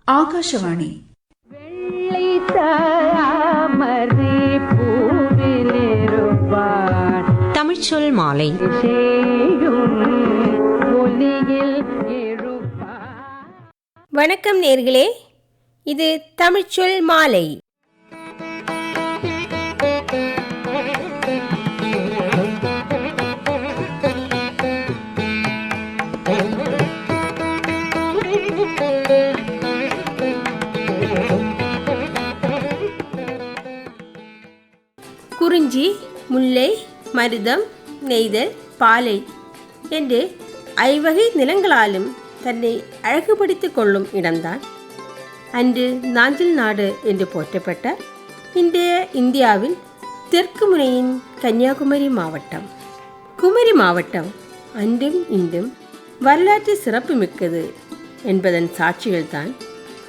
ஆகாஷவாணி. தமிழ்ச்சொல் மாலை. வணக்கம் நேர்களே, இது தமிழ்ச்சொல் மாலை. குறிஞ்சி, முல்லை, மருதம், நெய்தல், பாலை என்று ஐவகை நிலங்களாலும் தன்னை அழகுபடுத்திக் கொள்ளும் இடம்தான் அன்று நாஞ்சில் நாடு என்று போற்றப்பட்ட இன்றைய இந்தியாவில் தெற்கு முனையின் கன்னியாகுமரி மாவட்டம். குமரி மாவட்டம் அன்றும் இன்றும் வரலாற்று சிறப்பு மிக்கது என்பதன் சாட்சிகள்தான்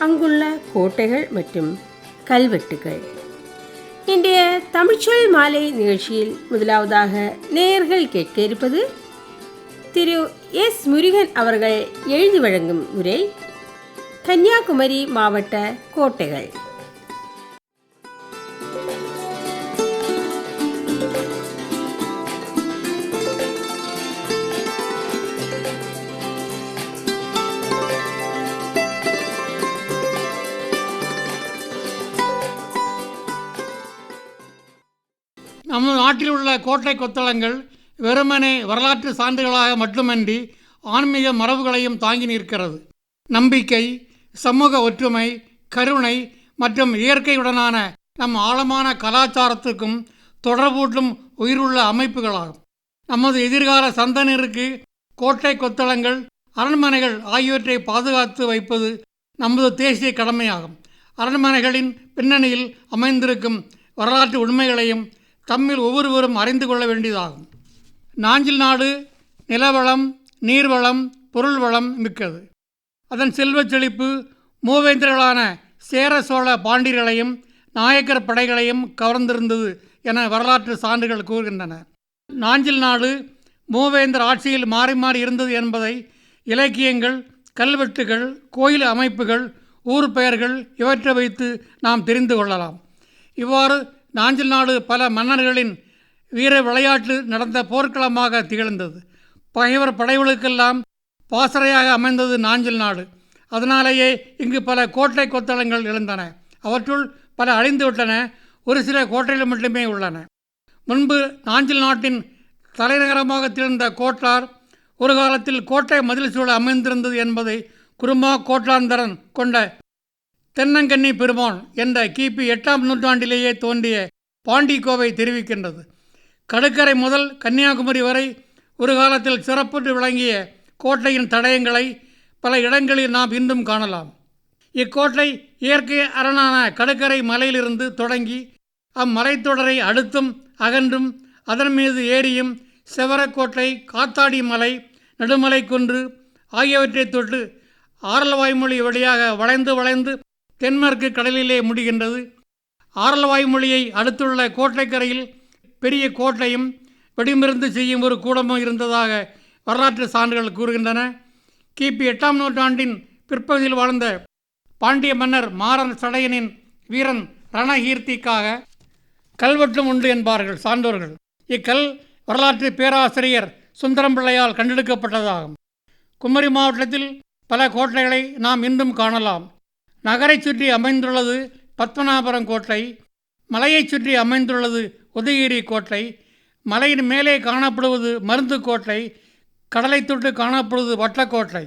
அங்குள்ள கோட்டைகள் மற்றும் கல்வெட்டுகள். இன்றைய தமிழ்ச்சொல் மாலை நிகழ்ச்சியில் முதலாவதாக நேயர்கள் கேட்க இருப்பது திரு எஸ். முருகன் அவர்கள் எழுதி வழங்கும் உரை, கன்னியாகுமரி மாவட்ட கோட்டைகள். நம்ம நாட்டில் உள்ள கோட்டை கொத்தளங்கள் வெறுமனே வரலாற்று சான்றுகளாக மட்டுமன்றி ஆன்மீக மரபுகளையும் தாங்கி நிற்கிறது. நம்பிக்கை, சமூக ஒற்றுமை, கருணை மற்றும் இயற்கையுடனான நம் ஆழமான கலாச்சாரத்துக்கும் தொடர்பூட்டும் உயிருள்ள அமைப்புகளாகும். நமது எதிர்கால சந்தனருக்கு கோட்டை கொத்தளங்கள், அரண்மனைகள் ஆகியவற்றை பாதுகாத்து வைப்பது நமது தேசிய கடமையாகும். அரண்மனைகளின் பின்னணியில் அமைந்திருக்கும் வரலாற்று உண்மைகளையும் தம்மில் ஒவ்வொருவரும் அறிந்து கொள்ள வேண்டியதாகும். நாஞ்சில் நாடு நிலவளம், நீர்வளம், பொருள் வளம் மிக்கது. அதன் செல்வச் செழிப்பு மூவேந்தர்களான சேர, சோழ, பாண்டியர்களையும் நாயக்கர் படைகளையும் கவர்ந்திருந்தது என வரலாற்று சான்றுகள் கூறுகின்றன. நாஞ்சில் நாடு மூவேந்தர் ஆட்சியில் மாறி மாறி இருந்தது என்பதை இலக்கியங்கள், கல்வெட்டுகள், கோயில் அமைப்புகள், ஊர் பெயர்கள் இவற்றை வைத்து நாம் தெரிந்து கொள்ளலாம். இவ்வாறு நாஞ்சில் நாடு பல மன்னர்களின் வீர விளையாட்டு நடந்த போர்க்களமாக திகழ்ந்தது. பகைவர் படைகளுக்கெல்லாம் பாசறையாக அமைந்தது நாஞ்சில் நாடு. அதனாலேயே இங்கு பல கோட்டை கொத்தளங்கள் எழுந்தன. அவற்றுள் பல அழிந்துவிட்டன. ஒரு சில கோட்டைகள் மட்டுமே உள்ளன. முன்பு நாஞ்சில் நாட்டின் தலைநகரமாக திகழ்ந்த கோட்டார் ஒரு காலத்தில் கோட்டை மதில் சூழ அமைந்திருந்தது என்பதை குருமா கோட்டாந்தரன் கொண்ட தென்னங்கன்னி பெருமான் என்ற கிபி 8ஆம் நூற்றாண்டிலேயே தோன்றிய பாண்டிக்கோவை தெரிவிக்கின்றது. கடற்கரை முதல் கன்னியாகுமரி வரை ஒரு காலத்தில் சிறப்புற்று விளங்கிய கோட்டையின் தடயங்களை பல இடங்களில் நாம் இன்றும் காணலாம். இக்கோட்டை இயற்கை அரணான கடற்கரை மலையிலிருந்து தொடங்கி அம்மலைத்தொடரை அடுத்தும் அகன்றும் அதன் மீது ஏரியும் செவரக்கோட்டை, காத்தாடி மலை, நடுமலை குன்று ஆகியவற்றை தொட்டு ஆரல்வாய்மொழி வழியாக வளைந்து வளைந்து தென்மேற்கு கடலிலே முடிகின்றது. ஆரல்வாய்மொழியை அடுத்துள்ள கோட்டைக்கரையில் பெரிய கோட்டையும் வெடிமருந்து செய்யும் ஒரு கூடமும் இருந்ததாக வரலாற்று சான்றுகள் கூறுகின்றன. கிபி 8ஆம் நூற்றாண்டின் பிற்பகுதியில் வாழ்ந்த பாண்டிய மன்னர் மாறன் சடையனின் வீரன் ரணகீர்த்திக்காக கல்வெட்டும் உண்டு என்பார்கள் சான்றோர்கள். இக்கல் வரலாற்று பேராசிரியர் சுந்தரம் பிள்ளையால் கண்டெடுக்கப்பட்டதாகும். குமரி மாவட்டத்தில் பல கோட்டைகளை நாம் இன்றும் காணலாம். நகரை சுற்றி அமைந்துள்ளது பத்மநாபரம் கோட்டை, மலையை சுற்றி அமைந்துள்ளது உதயகிரி கோட்டை, மலையின் மேலே காணப்படுவது மருந்து கோட்டை, கடலை தொட்டு காணப்படுவது வட்டக்கோட்டை.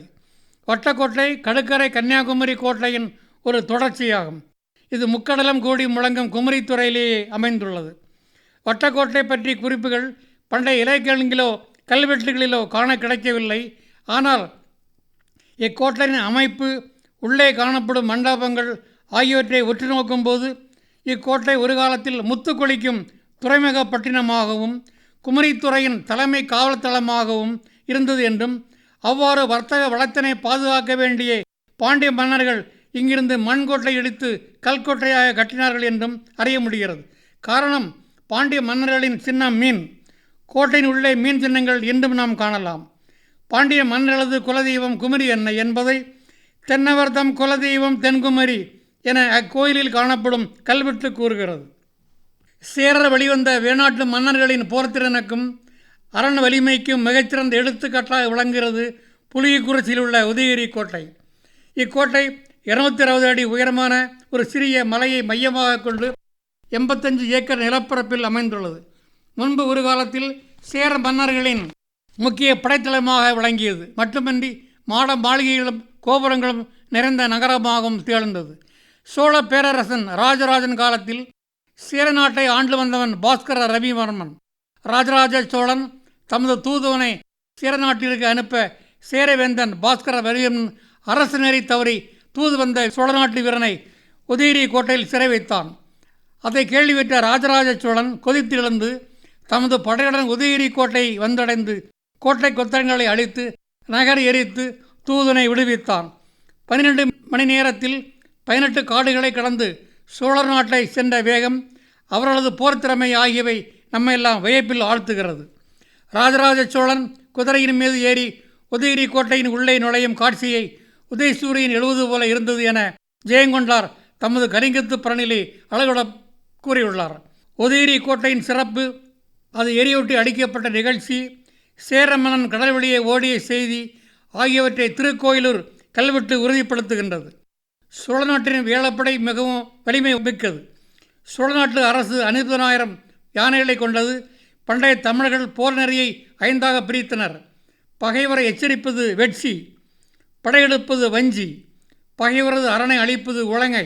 வட்டக்கோட்டை கடற்கரை கன்னியாகுமரி கோட்டையின் ஒரு தொடர்ச்சியாகும். இது முக்கடலம் கூடி முழங்கும் குமரித்துறையிலேயே அமைந்துள்ளது. வட்டக்கோட்டை பற்றி குறிப்புகள் பண்டைய இலக்கியங்களிலோ கல்வெட்டுகளிலோ காண கிடைக்கவில்லை. ஆனால் இக்கோட்டையின் அமைப்பு, உள்ளே காணப்படும் மண்டபங்கள் ஆகியவற்றை உற்று நோக்கும்போது இக்கோட்டை ஒரு காலத்தில் முத்து கொளிக்கும் துறைமுகப்பட்டினமாகவும் குமரித்துறையின் தலைமை காவல் தளமாகவும் இருந்தது என்றும், அவ்வாறு வர்த்தக வளத்தினை பாதுகாக்க வேண்டிய பாண்டிய மன்னர்கள் இங்கிருந்து மண்கோட்டை இடித்து கல்கோட்டையாக கட்டினார்கள் என்றும் அறிய முடிகிறது. காரணம், பாண்டிய மன்னர்களின் சின்னம் மீன். கோட்டையின் உள்ளே மீன் சின்னங்கள் இன்றும் நாம் காணலாம். பாண்டிய மன்னர்களது குலதெய்வம் குமரி அன்னை என்பதை தென்னவர் தம் குலதெய்வம் தென்குமரி என அக்கோயிலில் காணப்படும் கல்வெட்டு கூறுகிறது. சேரர் வெளிவந்த வேணாட்டு மன்னர்களின் போர்த்திறனுக்கும் அரண் வலிமைக்கும் மிகச்சிறந்த எடுத்துக்காட்டாக விளங்குகிறது புலியக்குறிச்சியில் உள்ள உதயகிரி கோட்டை. இக்கோட்டை 260 அடி உயரமான ஒரு சிறிய மலையை மையமாக கொண்டு 85 ஏக்கர் நிலப்பரப்பில் அமைந்துள்ளது. முன்பு ஒரு காலத்தில் சேர மன்னர்களின் முக்கிய படைத்தளமாக விளங்கியது. மட்டுமின்றி மாட மாளிகைகளும் கோபுரங்களும் நிறைந்த நகரமாகவும் திகழ்ந்தது. சோழ பேரரசன் ராஜராஜன் காலத்தில் சேர நாட்டை ஆண்டு வந்தவன் பாஸ்கர ரவிவர்மன். ராஜராஜ சோழன் தமது தூதுவனை சேர நாட்டிற்கு அனுப்ப சேரவேந்தன் பாஸ்கர ரவிவர்மன் அரசு நெறி தவறி தூது வந்த சோழ நாட்டு வீரனை உதயகிரி கோட்டையில் சிறை வைத்தான். அதை கேள்விப்பட்ட ராஜராஜ சோழன் கொதித்து எழுந்து தமது படையுடன் உதயகிரி கோட்டையை வந்தடைந்து கோட்டை கொத்தளங்களை அழித்து நகர் எரித்து தூதனை விடுவித்தான். 12 மணி நேரத்தில் 18 காடுகளை கடந்து சோழர் நாட்டை சென்ற வேகம், அவர்களது போர்த்திறமை ஆகியவை நம்மையெல்லாம் வியப்பில் ஆழ்த்துகிறது. ராஜராஜ சோழன் குதிரையின் மீது ஏறி உதயகிரி கோட்டையின் உள்ளே நுழையும் காட்சியை உதயசூரியன் எழுவது போல இருந்தது என ஜெயங்கொண்டார் தமது கலிங்கத்து பரணிலே அழகுட கூறியுள்ளார். உதயகிரி கோட்டையின் சிறப்பு, அது எரியூட்டி அடிக்கப்பட்ட நிகழ்ச்சி, சேர மன்னன் கடல் வெளியே ஓடிய செய்தி ஆகியவற்றை திருக்கோயிலூர் கல்வெட்டு உறுதிப்படுத்துகின்றது. சோழ நாட்டின் வேளப்படை மிகவும் வலிமை மிக்கது. சோழ நாட்டு அரசு 50,000 யானைகளை கொண்டது. பண்டைய தமிழர்கள் போர் நெறியை 5ஆக பிரித்தனர். பகைவரை எச்சரிப்பது வெட்சி, படையெடுப்பது வஞ்சி, பகைவரது அரணை அழிப்பது உலங்கை,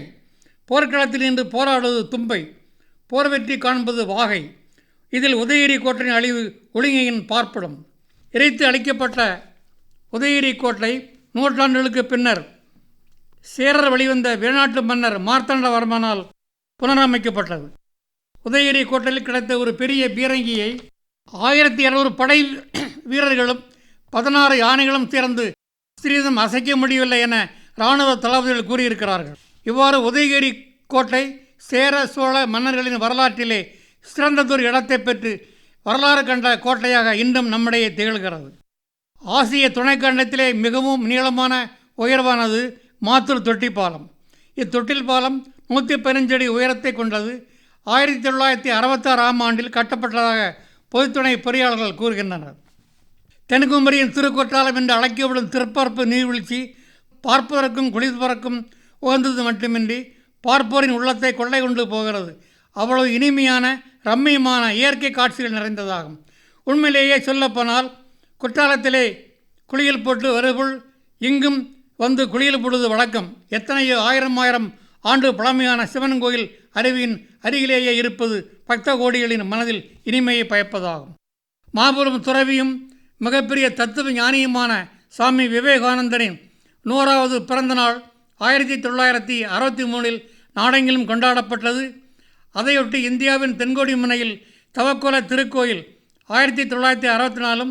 போர்க்களத்தில் நின்று போராடுவது தும்பை, போர் வெற்றி காண்பது வாகை. இதில் உதயகிரி கோட்டையின் அழிவு ஒழுங்கையின் பார்ப்படும். எரித்து அழிக்கப்பட்ட உதயகிரி கோட்டை நூற்றாண்டுகளுக்கு பின்னர் சேரர் வெளிவந்த வேணாட்டு மன்னர் மார்த்தாண்டவர்மனால் புனரமைக்கப்பட்டது. உதயகிரி கோட்டையில் கிடைத்த ஒரு பெரிய பீரங்கியை 1200 படை வீரர்களும் 16 யானைகளும் சேர்ந்து சிறிதும் அசைக்க முடியவில்லை என இராணுவ தளபதிகள் கூறியிருக்கிறார்கள். இவ்வாறு உதயகிரி கோட்டை சேர சோழ மன்னர்களின் வரலாற்றிலே சிறந்ததொரு இடத்தை பெற்று வரலாறு கண்ட கோட்டையாக இன்றும் நம்மிடையே திகழ்கிறது. ஆசிய துணைக்கண்டத்திலே மிகவும் நீளமான உயர்வானது மாத்தூர் தொட்டி பாலம். இத்தொட்டில் பாலம் 115 அடி உயரத்தை கொண்டது. 1966ஆம் ஆண்டில் கட்டப்பட்டதாக பொதுத்துணை பொறியாளர்கள் கூறுகின்றனர். தென்குமரியின் திருக்கொற்றாலம் என்று அழைக்கப்படும் திருப்பரப்பு நீர்வீழ்ச்சி பார்ப்பதற்கும் குளிப்பதற்கும் உகந்தது மட்டுமின்றி பார்ப்போரின் உள்ளத்தை கொள்ளை கொண்டு போகிறது. அவ்வளவு இனிமையான ரம்மியமான இயற்கை காட்சிகள் நிறைந்ததாகும். உண்மையிலேயே சொல்லப்போனால் குற்றாலத்திலே குளியல் போட்டு வருபுள் இங்கும் வந்து குளியல் போடுவது வழக்கம். எத்தனையோ ஆயிரம் ஆண்டு பழமையான சிவன் கோயில் அருவியின் அருகிலேயே இருப்பது பக்த கோடிகளின் மனதில் இனிமையை பயப்பதாகும். மாபெரும் துறவியும் மிகப்பெரிய தத்துவ ஞானியுமான சுவாமி விவேகானந்தரின் 100வது பிறந்த நாள் 1963 நாடெங்கிலும் கொண்டாடப்பட்டது. அதையொட்டி இந்தியாவின் தென்கோடி முனையில் தவக்கோல திருக்கோயில் 1964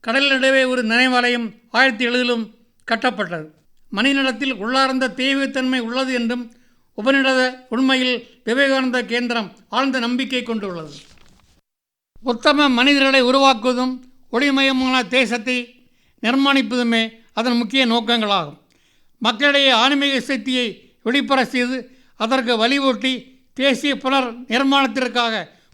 கடல் நடுவே ஒரு நினைவாலயம் 1970 கட்டப்பட்டது. மணிநலத்தில் உள்ளார்ந்த தெய்வத்தன்மை உள்ளது என்றும் உபநிடத உண்மையில் விவேகானந்த கேந்திரம் ஆழ்ந்த நம்பிக்கை கொண்டுள்ளது. உத்தம மனிதர்களை உருவாக்குவதும் ஒளிமயமான தேசத்தை நிர்மாணிப்பதுமே அதன் முக்கிய நோக்கங்களாகும். மக்களிடையே ஆன்மீக சக்தியை வெளிப்பட செய்து அதற்கு வலிவூட்டி தேசிய புனர் நிர்மாணத்திற்காக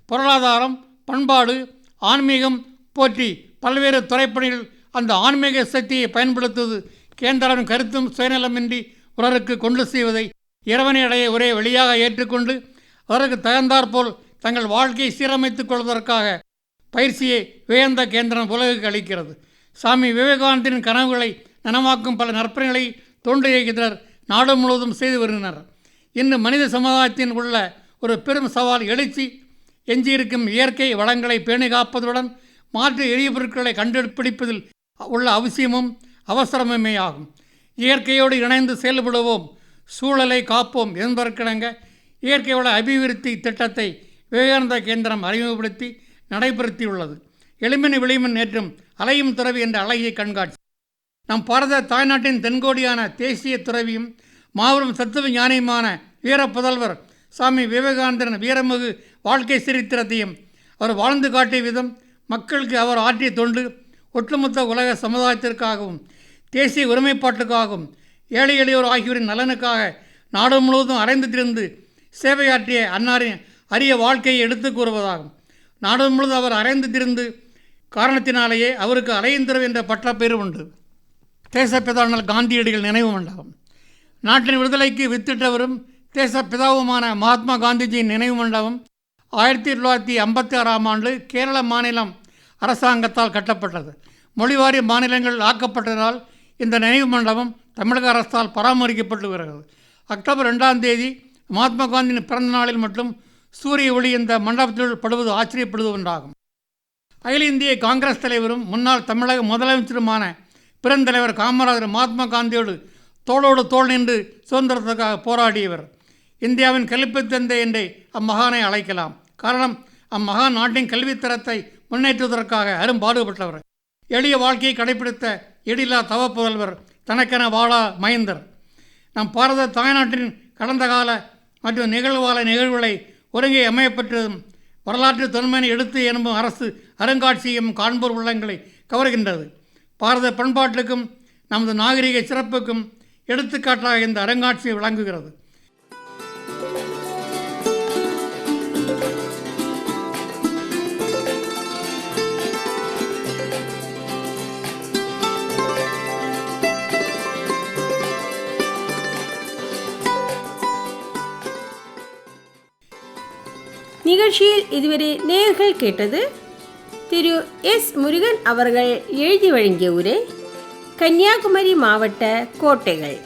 பொருளாதாரம், பண்பாடு, ஆன்மீகம் போற்றி பல்வேறு துறைப்பணிகள் அந்த ஆன்மீக சக்தியை பயன்படுத்துவது கேந்திரம் கருத்தும் சுயநலமின்றி உலருக்கு கொண்டு செய்வதை இறைவனையடைய ஒரே வழியாக ஏற்றுக்கொண்டு அதற்கு தகுந்தாற்போல் தங்கள் வாழ்க்கையை சீரமைத்துக் கொள்வதற்காக பயிற்சியை வேந்த கேந்திரம் உலகுக்கு அளிக்கிறது. சாமி விவேகானந்தரின் கனவுகளை நனவாக்கும் பல நற்பணிகளை தொண்டு இயக்கத்தினர் நாடு முழுவதும் செய்து வருகின்றனர். இன்று மனித சமுதாயத்தின் உள்ள ஒரு பெரும் சவால் எழுச்சி எஞ்சியிருக்கும் இயற்கை வளங்களை பேணி காப்பதுடன் மாற்று எரிபொருட்களை கண்டுபிடிப்பதில் உள்ள அவசியமும் அவசரமுமே ஆகும். இயற்கையோடு இணைந்து செயல்படுவோம், சூழலை காப்போம் என்பதற்கிணங்க இயற்கை வள அபிவிருத்தி திட்டத்தை விவேகானந்த கேந்திரம் அறிமுகப்படுத்தி நடைபெறுத்தியுள்ளது. எளிமின் விளிமின் ஏற்றும் அலையும் துறவி என்ற அழகிய கண்காட்சி நம் பாரத தாய்நாட்டின் தென்கோடியான தேசிய துறவியும் மாபெரும் தத்துவ ஞானியுமான வீர புதல்வர் சாமி விவேகானந்தரின் வீரமிகு வாழ்க்கை சரித்திரத்தையும் அவர் வாழ்ந்து காட்டிய விதம், மக்களுக்கு அவர் ஆற்றிய தொண்டு, ஒட்டுமொத்த உலக சமுதாயத்திற்காகவும் தேசிய ஒருமைப்பாட்டுக்காகவும் ஏழை எளியோர் ஆகியோரின் நலனுக்காக நாடு முழுவதும் அலைந்து திரிந்து சேவையாற்றிய அன்னாரின் அரிய வாழ்க்கையை எடுத்து கூறுவதாகும். நாடு முழுவதும் அவர் அலைந்து திரிந்து காரணத்தினாலேயே அவருக்கு அலையந்திரவு என்ற பட்டப்பேறு உண்டு. தேசப்பிதாவினால் காந்தியடிகள் நினைவு மண்டபம். நாட்டின் விடுதலைக்கு வித்திட்டவரும் தேசப்பிதாவுமான மகாத்மா காந்திஜியின் நினைவு மண்டபம் 1956ஆம் ஆண்டு கேரள மாநிலம் அரசாங்கத்தால் கட்டப்பட்டது. மொழிவாரிய மாநிலங்கள் ஆக்கப்பட்டதால் இந்த நினைவு மண்டபம் தமிழக அரசால் பராமரிக்கப்பட்டு வருகிறது. அக்டோபர் 2ஆம் தேதி மகாத்மா காந்தியின் பிறந்த நாளில் மட்டும் சூரிய ஒளி இந்த மண்டபத்தில் படுவது ஆச்சரியப்படுவது ஒன்றாகும். அகில இந்திய காங்கிரஸ் தலைவரும் முன்னாள் தமிழக முதலமைச்சருமான பெருந்தலைவர் காமராஜர் மகாத்மா காந்தியோடு தோளோடு தோள் நின்று சுதந்திரத்துக்காக போராடியவர். இந்தியாவின் கல்வித் தந்தை என்றே அம்மகானை அழைக்கலாம். காரணம், அம்மகான் நாட்டின் கல்வித்தரத்தை முன்னேற்றுவதற்காக அரும்பாடுபட்டவர். எளிய வாழ்க்கையை கடைபிடித்த எழிலா தவப்புதல்வர், தனக்கென வாழா மைந்தர். நம் பாரத தாய்நாட்டின் கடந்த கால மற்றும் நிகழ்கால நிகழ்வுகளை ஒருங்கே அமையப்பெற்றதும் வரலாற்று தொன்மையை எடுத்து எனும் அரசு அருங்காட்சியகம் காண்போர் உள்ளங்களை கவர்கின்றது. பாரத பண்பாட்டுக்கும் நமது நாகரிக சிறப்புக்கும் எடுத்துக்காட்டாக இந்த அருங்காட்சியகம் விளங்குகிறது. நிகழ்ச்சியில் இதுவரை நேயர்கள் கேட்டது திரு எஸ். முருகன் அவர்கள் எழுதி வழங்கிய உரை, கன்னியாகுமரி மாவட்ட கோட்டைகள்.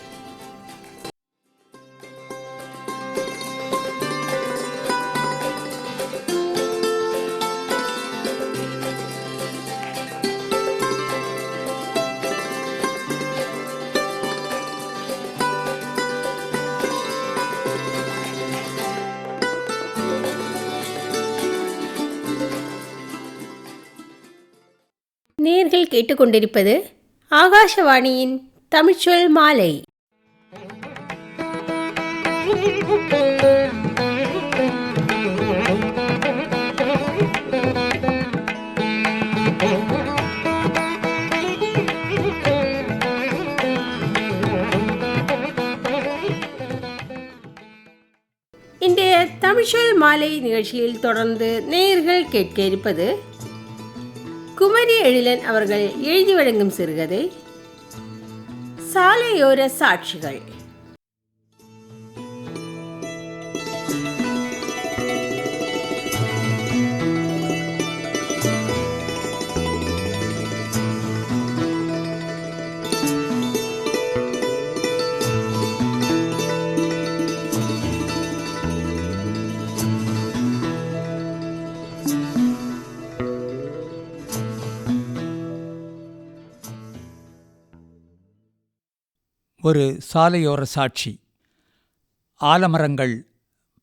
நேயர்கள் கேட்டுக்கொண்டிருப்பது ஆகாஷவாணியின் தமிழ்ச்சொல் மாலை. இன்றைய தமிழ்ச்சொல் மாலை நிகழ்ச்சியில் தொடர்ந்து நேயர்கள் கேட்க இருப்பது குமரி எழிலன் அவர்கள் எழுதி வழங்கும் சிறுகதை சாலையோர சாட்சிகள். ஒரு சாலையோர சாட்சி. ஆலமரங்கள்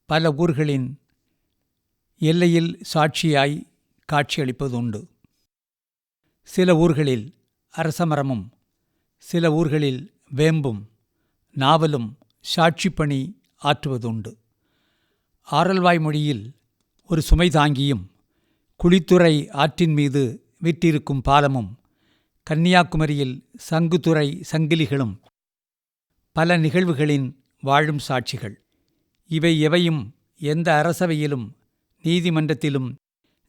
பல ஊர்களின் எல்லையில் சாட்சியாய் காட்சியளிப்பதுண்டு. சில ஊர்களில் அரசமரமும் சில ஊர்களில் வேம்பும் நாவலும் சாட்சி பணி ஆற்றுவதுண்டு. ஆரல்வாய் மொழியில் ஒரு சுமை தாங்கியும் குளித்துறை ஆற்றின் மீது விட்டிருக்கும் பாலமும் கன்னியாகுமரியில் சங்குத்துறை சங்கிலிகளும் பல நிகழ்வுகளின் வாழும் சாட்சிகள். இவை எவையும் எந்த அரசவையிலும் நீதிமன்றத்திலும்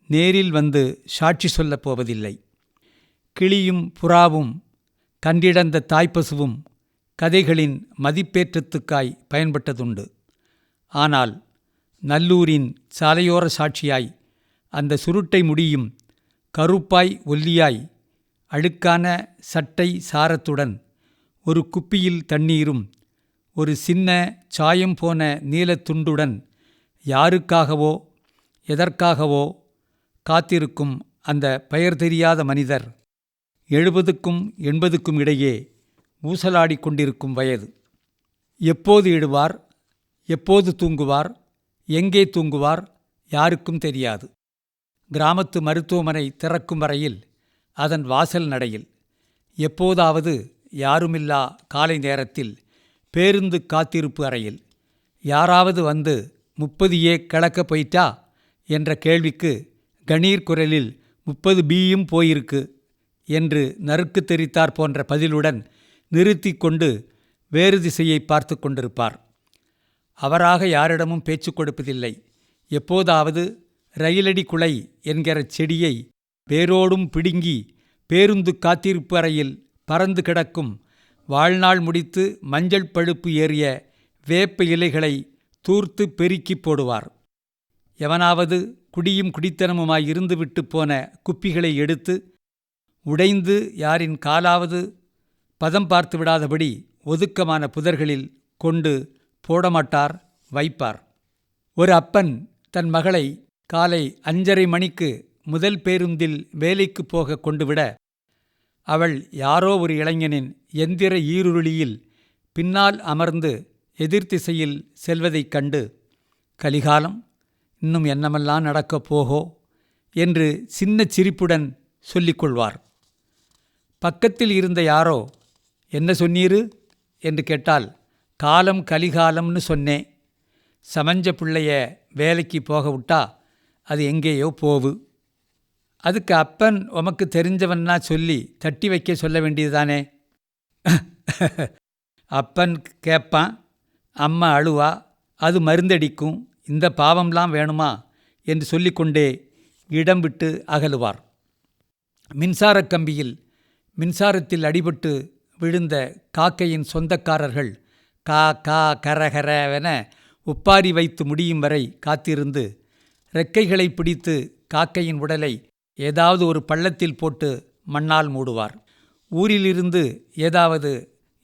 நேரில் வந்து சாட்சி சொல்லப் போவதில்லை. கிளியும் புறாவும் கண்டிடந்த தாய்ப்பசுவும் கதைகளின் மதிப்பேற்றத்துக்காய் பயன்பட்டதுண்டு. ஆனால் நல்லூரின் சாலையோர சாட்சியாய் அந்த சுருட்டை முடியும் கருப்பாய் ஒல்லியாய் அழுக்கான சட்டை சாரத்துடன் ஒரு குப்பியில் தண்ணீரும் ஒரு சின்ன சாயம் போன நீலத்துண்டுடன் யாருக்காகவோ எதற்காகவோ காத்திருக்கும் அந்த பெயர் தெரியாத மனிதர் 70க்கும் 80க்கும் இடையே ஊசலாடி கொண்டிருக்கும் வயது. எப்போது எழுவார், எப்போது தூங்குவார், எங்கே தூங்குவார் யாருக்கும் தெரியாது. கிராமத்து மருத்துவமனை திறக்கும் வரையில் அதன் வாசல் நடையில் எப்போதாவது யாருமில்லா காலை நேரத்தில் பேருந்து காத்திருப்பு அறையில் யாராவது வந்து 30 கிளக்க போயிட்டா என்ற கேள்விக்கு கணீர் குரலில் 30 பியும் போயிருக்கு என்று நறுக்கு தெரித்தார் போன்ற பதிலுடன் நிறுத்தி கொண்டு வேறு திசையை பார்த்து கொண்டிருப்பார். அவராக யாரிடமும் பேச்சு கொடுப்பதில்லை. எப்போதாவது ரயிலடி குலை என்கிற செடியை வேரோடும் பிடுங்கி பேருந்து காத்திருப்பு அறையில் பறந்து கிடக்கும் வாழ்நாள் முடித்து மஞ்சள் பழுப்பு ஏறிய வேப்ப இலைகளை தூர்த்து பெருக்கி போடுவார். எவனாவது குடியும் குடித்தனமுமாய் இருந்துவிட்டு போன குப்பிகளை எடுத்து உடைந்து யாரின் காலாவது பதம் பார்த்து விடாதபடி ஒதுக்கமான புதர்களில் கொண்டு போடமாட்டார், வைப்பார். ஒரு அப்பன் தன் மகளை காலை 5:30 மணிக்கு முதல் பேருந்தில் வேலைக்கு போக கொண்டுவிட அவள் யாரோ ஒரு இளைஞனின் எந்திர ஈருருளியில் பின்னால் அமர்ந்து எதிர்த்திசையில் செல்வதைக் கண்டு, கலிகாலம், இன்னும் என்னமெல்லாம் நடக்கப் போகோ என்று சின்ன சிரிப்புடன் சொல்லிக் கொள்வார். பக்கத்தில் இருந்த யாரோ, என்ன சொன்னீரு என்று கேட்டால், காலம் கலிகாலம்னு சொன்னேன். சமஞ்ச பிள்ளைய வேலைக்கு போக விட்டா அது எங்கேயோ போவு. அதுக்கு அப்பன் உமக்கு தெரிஞ்சவன்னா சொல்லி தட்டி வைக்க சொல்ல வேண்டியதுதானே. அப்பன் கேட்பான், அம்மா அழுவா, அது மருந்தடிக்கும், இந்த பாவம்லாம் வேணுமா என்று சொல்லிக்கொண்டே இடம் விட்டு அகலுவார். மின்சாரக் கம்பியில் மின்சாரத்தில் அடிபட்டு விழுந்த காக்கையின் சொந்தக்காரர்கள் கா கா கரகரவென ஒப்பாரி வைத்து முடியும் வரை காத்திருந்து ரெக்கைகளை பிடித்து காக்கையின் உடலை ஏதாவது ஒரு பள்ளத்தில் போட்டு மண்ணால் மூடுவார். ஊரிலிருந்து ஏதாவது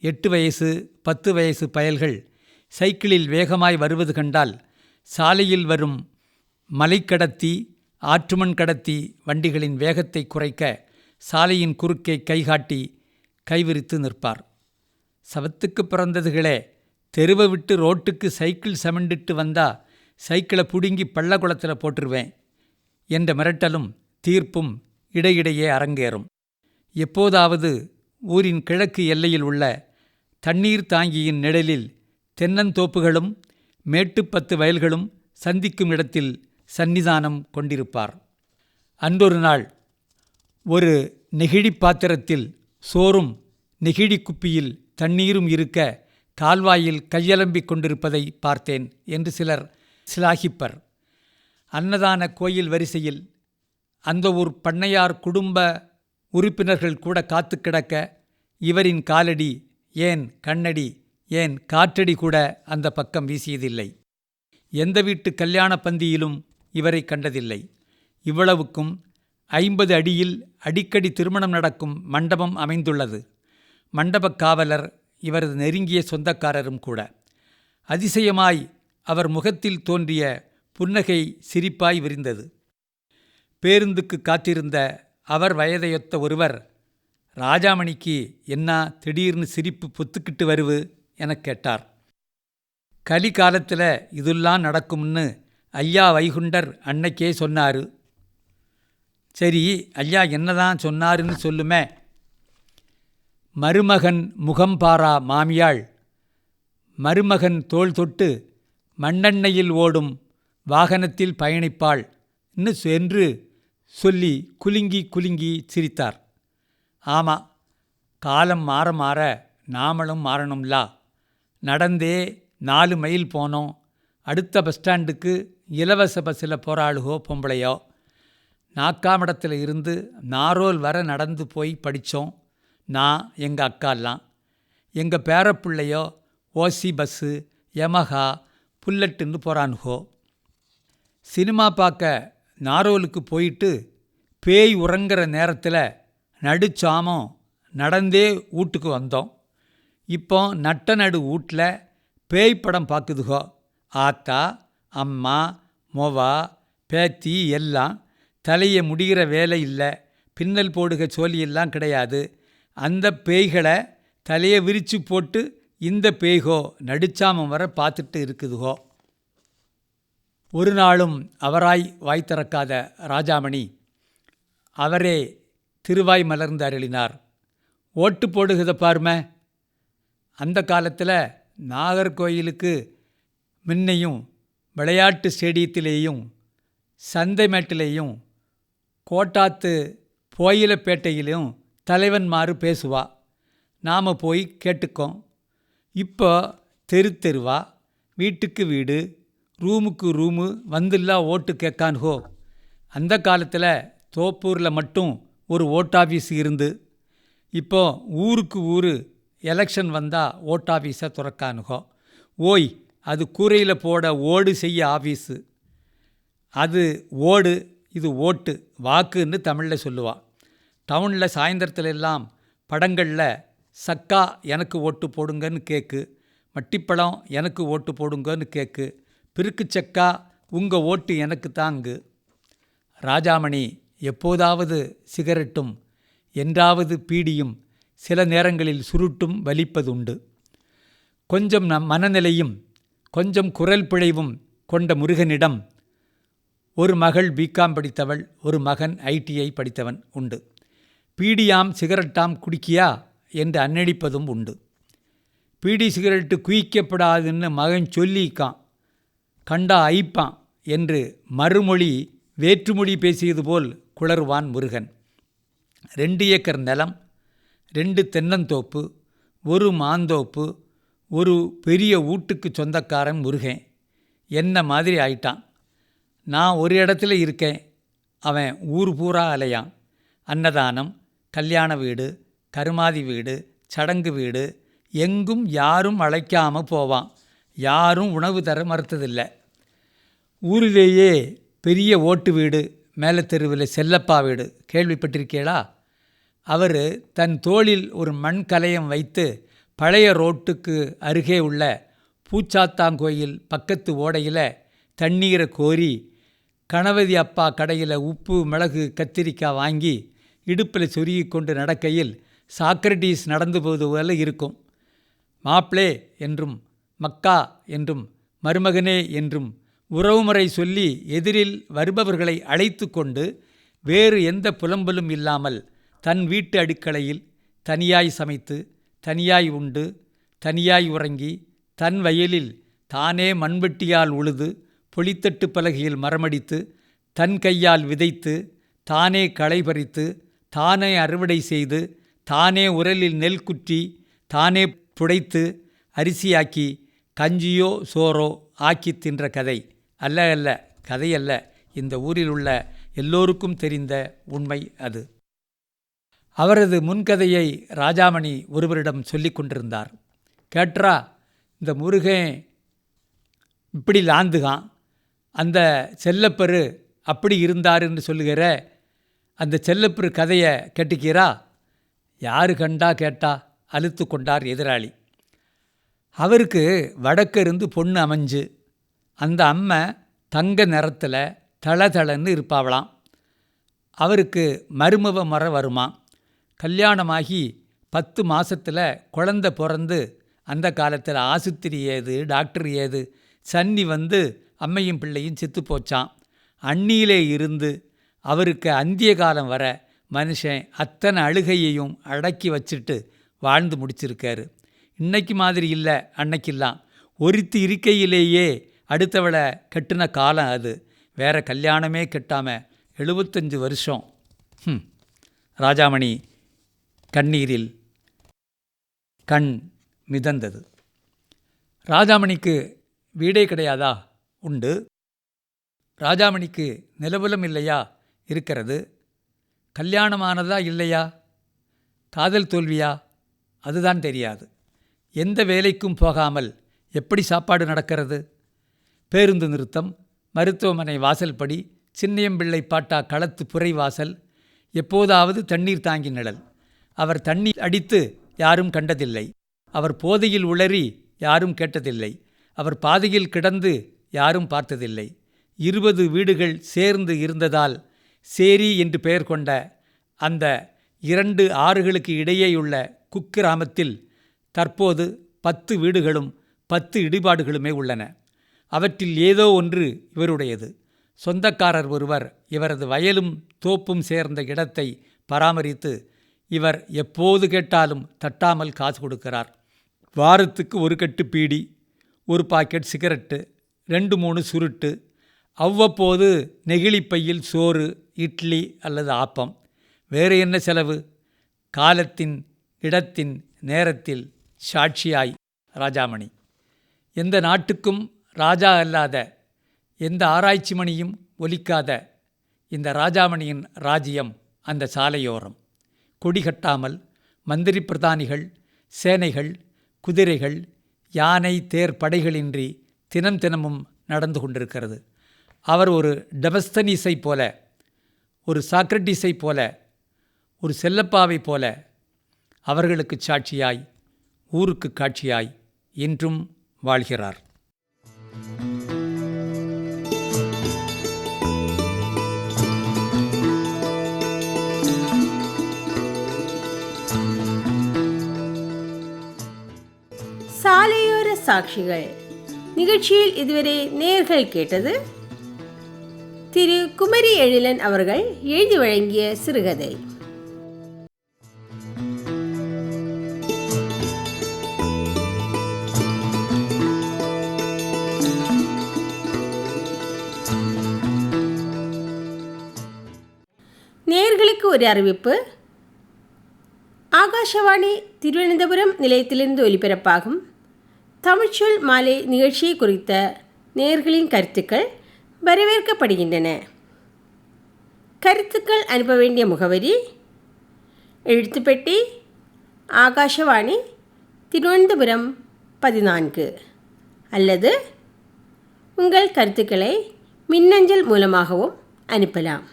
8 வயசு 10 வயசு பயல்கள் சைக்கிளில் வேகமாய் வருவது கண்டால் சாலையில் வரும் மலைக்கடத்தி ஆற்றுமண் கடத்தி வண்டிகளின் வேகத்தை குறைக்க சாலையின் குறுக்கே கைகாட்டி கைவிரித்து நிற்பார். சவத்துக்கு பிறந்ததுகளே, தெருவை விட்டு ரோட்டுக்கு சைக்கிள் சமண்டிட்டு வந்தா சைக்கிளை பிடுங்கி பள்ளக்குளத்தில் போட்டுருவேன் என்ற மிரட்டலும் தீர்ப்பும் இடையிடையே அரங்கேறும். எப்போதாவது ஊரின் கிழக்கு எல்லையில் உள்ள தண்ணீர் தாங்கியின் நிழலில் தென்னந்தோப்புகளும் மேட்டுப்பத்து வயல்களும் சந்திக்கும் இடத்தில் சன்னிதானம் கொண்டிருப்பார். அன்றொரு நாள் ஒரு நெகிழி பாத்திரத்தில் சோறும் நெகிழி குப்பியில் தண்ணீரும் இருக்க கால்வாயில் கையலம்பிக் கொண்டிருப்பதை பார்த்தேன் என்று சிலர் சிலாகிப்பர். அன்னதான கோயில் வரிசையில் அந்த ஊர் பண்ணையார் குடும்ப உறுப்பினர்கள் கூட காத்து கிடக்க இவரின் காலடி, ஏன் கண்ணடி, ஏன் காற்றடி கூட அந்த பக்கம் வீசியதில்லை. எந்த வீட்டு கல்யாண பந்தியிலும் இவரை கண்டதில்லை. இவ்வளவுக்கும் 50 அடியில் அடிக்கடி திருமணம் நடக்கும் மண்டபம் அமைந்துள்ளது. மண்டபக் காவலர் இவரது நெருங்கிய சொந்தக்காரரும் கூட. அதிசயமாய் அவர் முகத்தில் தோன்றிய புன்னகை சிரிப்பாய் விரிந்தது. பேருந்துக்கு காத்திருந்த அவர் வயதையொத்த ஒருவர், ராஜாமணிக்கு என்ன திடீர்னு சிரிப்பு பொத்துக்கிட்டு வருவு எனக் கேட்டார். கலி காலத்தில் இதெல்லாம் நடக்கும்னு ஐயா வைகுண்டர் அன்னைக்கே சொன்னாரு. சரி, ஐயா என்னதான் சொன்னாருன்னு சொல்லுமே. மருமகன் முகம் பாரா மாமியாள் மருமகன் தோள் தொட்டு மண்ணெண்ணையில் ஓடும் வாகனத்தில் பயணிப்பாள் என்று சொல்லி குலுங்கி குலுங்கி சிரித்தார். ஆமாம், காலம் மாற மாற நாமளும் மாறணும்லா. நடந்தே 4 மைல் போனோம். அடுத்த பஸ் ஸ்டாண்டுக்கு இலவச பஸ்ஸில் போகிறாளுகோ பொம்பளையோ. நாக்காமடத்தில் இருந்து நாரோல் வர நடந்து போய் படித்தோம். நான் எங்கள் அக்காலாம். எங்கள் பேரப்பிள்ளையோ ஓசி பஸ்ஸு, யமஹா, புல்லட்டுன்னு போகிறானுகோ. சினிமா பார்க்க நாரோலுக்கு போயிட்டு பேய் உறங்குற நேரத்தில் நடுச்சாமம் நடந்தே வீட்டுக்கு வந்தோம். இப்போ நட்ட நடு வீட்டில் பேய் படம் பார்க்குதுகோ. ஆத்தா, அம்மா, மொவா, பேத்தி எல்லாம். தலையை முடிகிற வேலை இல்லை, பின்னல் போடுக சோழியெல்லாம் கிடையாது. அந்த பேய்களை தலையை விரித்து போட்டு இந்த பேய்கோ நடிச்சாமம் வர பார்த்துட்டு இருக்குதுகோ. ஒரு நாளும் அவராய் வாய் திறக்காத ராஜாமணி அவரே திருவாய் மலர்ந்து அருளினார். ஓட்டு போடுகிறத பாருமே. அந்த காலத்தில் நாகர்கோயிலுக்கு முன்னையும் விளையாட்டு ஸ்டேடியத்திலேயும் சந்தை மேட்டிலேயும் கோட்டாத்து போயிலப்பேட்டையிலும் தலைவன்மாரு பேசுவா. நாம் போய் கேட்டுக்கோம். இப்போ தெரு தெருவா, வீட்டுக்கு வீடு, ரூமுக்கு ரூமு வந்துல்லா ஓட்டு கேட்கான்ஹோ. அந்த காலத்தில் தோப்பூரில் மட்டும் ஒரு ஓட்டாஃபீஸ் இருந்து, இப்போ ஊருக்கு ஊர் எலெக்ஷன் வந்தால் ஓட்டாஃபீஸை துறக்கானுகோ. ஓய், அது கூரையில் போட ஓடு செய்ய ஆஃபீஸு. அது ஓடு, இது ஓட்டு, வாக்குன்னு தமிழில் சொல்லுவா. டவுனில் சாயந்தரத்துல எல்லாம் படங்களில் சக்கா எனக்கு ஓட்டு போடுங்கன்னு கேக்கு, மட்டிப்பழம் எனக்கு ஓட்டு போடுங்கன்னு கேக்கு, பிருக்கு சக்கா உங்கள் ஓட்டு எனக்கு தாங்கு. ராஜாமணி எப்போதாவது சிகரெட்டும் என்றாவது பீடியும் சில நேரங்களில் சுருட்டும் வலிப்பதுண்டு. கொஞ்சம் மனநிலையும் கொஞ்சம் குரல் பிழைவும் கொண்ட முருகனிடம் ஒரு மகள் பிகாம் படித்தவள், ஒரு மகன் ITI படித்தவன் உண்டு. பீடியாம் சிகரெட்டாம் குடிக்கியா என்று அன்னடிப்பதும் உண்டு. பீடி சிகரெட்டு குயிக்கப்படாதுன்னு மகன் சொல்லிக்கான், கண்டா ஐப்பான் என்று மறுமொழி வேற்றுமொழி பேசியது போல் குளறுவான் முருகன். 2 ஏக்கர் நிலம், 2 தென்னந்தோப்பு, ஒரு மாந்தோப்பு, ஒரு பெரிய வீட்டுக்கு சொந்தக்காரன் முருகன். என்ன மாதிரி ஆயிட்டான். நான் ஒரு இடத்துல இருக்கேன், அவன் ஊர் பூரா அலையான். அன்னதானம், கல்யாண வீடு, கருமாதி வீடு, சடங்கு வீடு, எங்கும் யாரும் அழைக்காமல் போவான். யாரும் உணவு தர மறுத்ததில்லை. ஊரிலேயே பெரிய ஓட்டு வீடு மேலே தெருவில் செல்லப்பா வீடு கேள்விப்பட்டிருக்கீளா? அவர் தன் தோளில் ஒரு மண் கலயம் வைத்து பழைய ரோட்டுக்கு அருகே உள்ள பூச்சாத்தாங்கோயில் பக்கத்து ஓடையில் தண்ணீரை கோரி கணபதி அப்பா கடையில் உப்பு மிளகு கத்திரிக்காய் வாங்கி இடுப்பில் சொருகி கொண்டு நடக்கையில் சாக்ரட்டீஸ் நடந்து போவது போல இருக்கும். மாப்பிளே என்றும் மக்கா என்றும் மருமகனே என்றும் உறவுமுறை சொல்லி எதிரில் வருபவர்களை அழைத்து கொண்டு வேறு எந்த புலம்பலும் இல்லாமல் தன் வீட்டு அடுக்களையில் தனியாய் சமைத்து, தனியாய் உண்டு, தனியாய் உறங்கி, தன் வயலில் தானே மண்வெட்டியால் உழுது, பொலித்தட்டு பலகையில் மரமடித்து, தன் கையால் விதைத்து, தானே களை பறித்து, தானே அறுவடை செய்து, தானே உரலில் நெல் குற்றி, தானே புடைத்து அரிசியாக்கி கஞ்சியோ சோறோ ஆக்கி தின்ற கதை அல்ல, கதையல்ல, இந்த ஊரில் உள்ள எல்லோருக்கும் தெரிந்த உண்மை அது. அவரது முன்கதையை ராஜாமணி ஒருவரிடம் சொல்லி கொண்டிருந்தார். கேட்ரா, இந்த முருகன் இப்படி லாந்துகான், அந்த செல்லப்பரு அப்படி இருந்தார் என்று சொல்லுகிற அந்த செல்லப்பரு கதையை கேட்டுக்கிறா? யாரு கண்டா கேட்டா அழுத்து கொண்டார் எதிராளி. அவருக்கு வடக்கு இருந்து பொண்ணு அமைஞ்சு, அந்த அம்மை தங்க நிறத்தில் தளதளன்னு இருப்பாவளாம். அவருக்கு மருமவ முறை வருமா. கல்யாணமாகி 10 மாதத்தில் குழந்தை பிறந்து, அந்த காலத்தில் ஆசுத்திரி ஏது டாக்டர் ஏது சன்னி வந்து அம்மையும் பிள்ளையும் செத்து போச்சான். அண்ணியிலே இருந்து அவருக்கு அந்திய காலம் வர மனுஷன் அத்தனை அழுகையையும் அடக்கி வச்சுட்டு வாழ்ந்து முடிச்சிருக்காரு. இன்னைக்கு மாதிரி இல்லை, அன்னைக்கெல்லாம் ஒருத்தி இருக்கையிலேயே அடுத்தவளை கட்டின காலம் அது. வேற கல்யாணமே கட்டாமல் 75 வருஷம். ராஜாமணி கண்ணீரில் கண் மிதந்தது. ராஜாமணிக்கு வீடே கிடையாதா? உண்டு. ராஜாமணிக்கு நிலபுலம் இல்லையா? இருக்கிறது. கல்யாணமானதா இல்லையா? காதல் தோல்வியா? அதுதான் தெரியாது. எந்த வேலைக்கும் போகாமல் எப்படி சாப்பாடு நடக்கிறது? பேருந்து நிறுத்தம், மருத்துவமனை வாசல்படி, சின்னையம்பிள்ளை பாட்டா களத்து புரை வாசல், எப்போதாவது தண்ணீர் தாங்கி நிழல். அவர் தண்ணீர் அடித்து யாரும் கண்டதில்லை. அவர் போதையில் உளறி யாரும் கேட்டதில்லை. அவர் பாதையில் கிடந்து யாரும் பார்த்ததில்லை. 20 வீடுகள் சேர்ந்து இருந்ததால் சேரி என்று பெயர் கொண்ட அந்த 2 ஆறுகளுக்கு இடையேயுள்ள குக்கிராமத்தில் தற்போது 10 வீடுகளும் 10 இடிபாடுகளுமே உள்ளன. அவற்றில் ஏதோ ஒன்று இவருடையது. சொந்தக்காரர் ஒருவர் இவரது வயலும் தோப்பும் சேர்ந்த இடத்தை பராமரித்து இவர் எப்போது கேட்டாலும் தட்டாமல் காசு கொடுக்கிறார். வாரத்துக்கு 1 கட்டு பீடி, 1 பாக்கெட் சிகரெட்டு, 2-3 சுருட்டு, அவ்வப்போது நெகிழிப்பையில் சோறு, இட்லி அல்லது ஆப்பம். வேறு என்ன செலவு? காலத்தின் இடத்தின் நேரத்தில் சாட்சியாய் ராஜாமணி. எந்த நாட்டுக்கும் ராஜா அல்லாத, எந்த ஆராய்ச்சி மணியும் ஒலிக்காத இந்த ராஜாமணியின் ராஜ்யம் அந்த சாலையோரம். கொடி கட்டாமல் மந்திரி பிரதானிகள், சேனைகள், குதிரைகள், யானை, தேர் படைகளின்றி தினமும் நடந்து கொண்டிருக்கிறது. அவர் ஒரு டெமஸ்தனீஸை போல, ஒரு சாக்ரட்டிஸை போல, ஒரு செல்லப்பாவை போல அவர்களுக்கு சாட்சியாய், ஊருக்கு காட்சியாய் என்றும் வாழ்கிறார். சாலையோர சாட்சிகள் நிகழ்ச்சியில் இதுவரை நேயர்கள் கேட்டது திரு குமரி எழிலன் அவர்கள் எழுதி வழங்கிய சிறுகதை. நேயர்களுக்கு ஒரு அறிவிப்பு. ஆகாஷவாணி திருவனந்தபுரம் நிலையத்திலிருந்து ஒலிபரப்பாகும் தமிழ்ச்சொல் மாலை நிகழ்ச்சியை குறித்த நேயர்களின் கருத்துக்கள் வரவேற்கப்படுகின்றன. கருத்துக்கள் அனுப்ப வேண்டிய முகவரி: எழுத்துப்பெட்டி, ஆகாஷவாணி, திருவனந்தபுரம் 14. அல்லது உங்கள் கருத்துக்களை மின்னஞ்சல் மூலமாகவும் அனுப்பலாம்.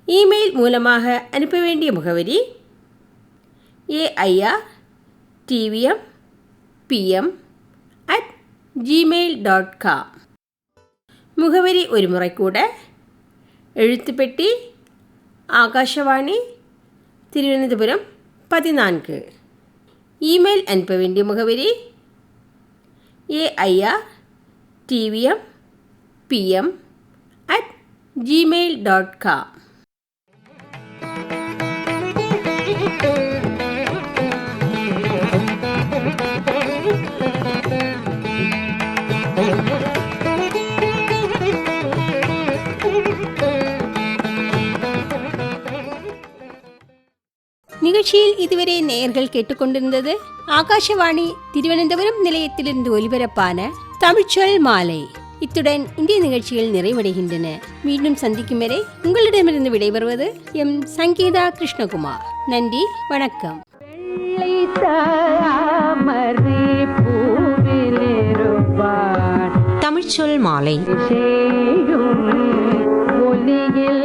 இமெயில் மூலமாக அனுப்ப வேண்டிய முகவரி: airtvmpm@gmail.com. முகவரி ஒரு முறை கூட: எழுத்துப்பெட்டி, ஆகாஷவாணி, திருவனந்தபுரம் 14. இமெயில் அனுப்ப வேண்டிய முகவரி: airtvmpm@gmail.com. நிகழ்ச்சியில் இதுவரை நேயர்கள் கேட்டுக்கொண்டிருந்தது ஆகாஷவாணி திருவனந்தபுரம் நிலையத்திலிருந்து ஒலிபரப்பான தமிழ்ச்சொல் மாலை. இத்துடன் இந்திய நிகழ்ச்சிகள் நிறைவடைகின்றன. மீண்டும் சந்திக்கும் வரை உங்களிடமிருந்து விடைபெறுவது எம் சங்கீதா கிருஷ்ணகுமார். நன்றி, வணக்கம். தமிழ்ச்சொல் மாலை. ஒலியில்